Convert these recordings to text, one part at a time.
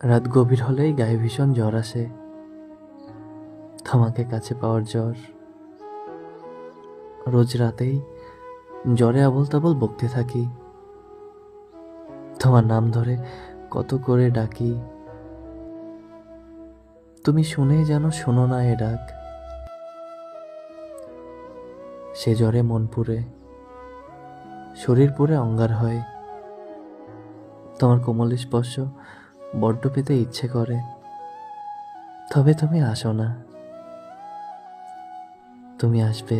রাত গভীর হলেই গায়ে ভীষণ জ্বর আসে, তোমাকে কাছে পাওয়ার জ্বর। রোজ রাতেই জ্বরে আবোল তাবোল বকতে থাকি, তোমার নাম ধরে কত করে ডাকি। তুমি শুনেই যেন শোনো না এ ডাক। সে জ্বরে মন পুড়ে, শরীর পুড়ে অঙ্গার হয়। তোমার কোমল স্পর্শ বড্ড পেতে ইচ্ছে করে, তবে তুমি আসো না। তুমি আসবে,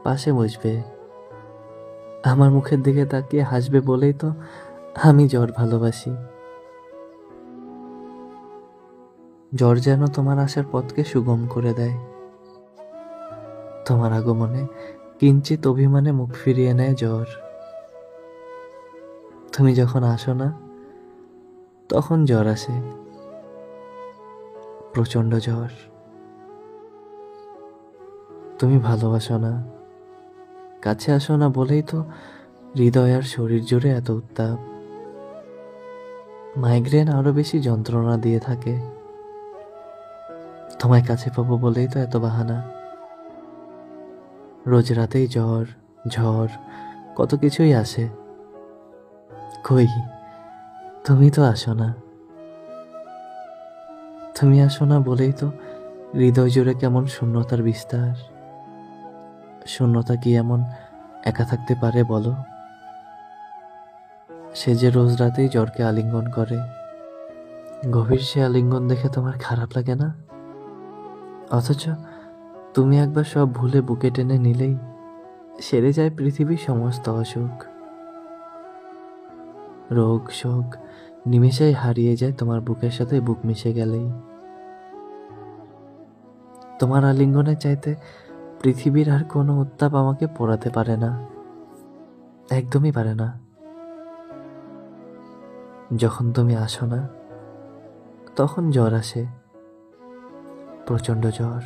পাশে বসবে, আমার মুখের দিকে তাকিয়ে হাসবে বলেই তো আমি জ্বর ভালোবাসি। জ্বর যেন তোমার আসার পথকে সুগম করে দেয়। তোমার আগমনে কিঞ্চিত অভিমানে মুখ ফিরিয়ে নেয় জ্বর। তুমি যখন আসো না, তখন জ্বর আসে, প্রচণ্ড জ্বর। তুমি ভালোবাসো না, কাছে আসো না বলেই তো হৃদয় আর শরীর জুড়ে এত উত্তাপ। মাইগ্রেন আরো বেশি যন্ত্রণা দিয়ে থাকে, তোমায় কাছে পাবো বলেই তো এত বাহানা। রোজ রাতেই জ্বর, ঝড়, কত কিছুই আসে। কই, তুমি তো আসো না। তুমি আসো না বলেই তো হৃদয় জুড়ে কেমন শূন্যতার বিস্তার। শূন্যতা কি এমন একা থাকতে পারে বলো? সে যে রোজ রাতেই জ্বরকে আলিঙ্গন করে, গভীর সে আলিঙ্গন দেখে তোমার খারাপ লাগে না? অথচ তুমি একবার সব ভুলে বুকে টেনে নিলেই সেরে যায় পৃথিবীর সমস্ত অসুখ। রোগ শোক নিমেষেই হারিয়ে যায় তোমার বুকের সাথে বুক মিশে গেলেই। তোমার আলিঙ্গনের চাইতে পৃথিবীর আর কোনো উত্তাপ আমাকে পোড়াতে পারে না, একদমই পারে না। যখন তুমি আসো না, তখন জ্বর আসে, প্রচণ্ড জ্বর।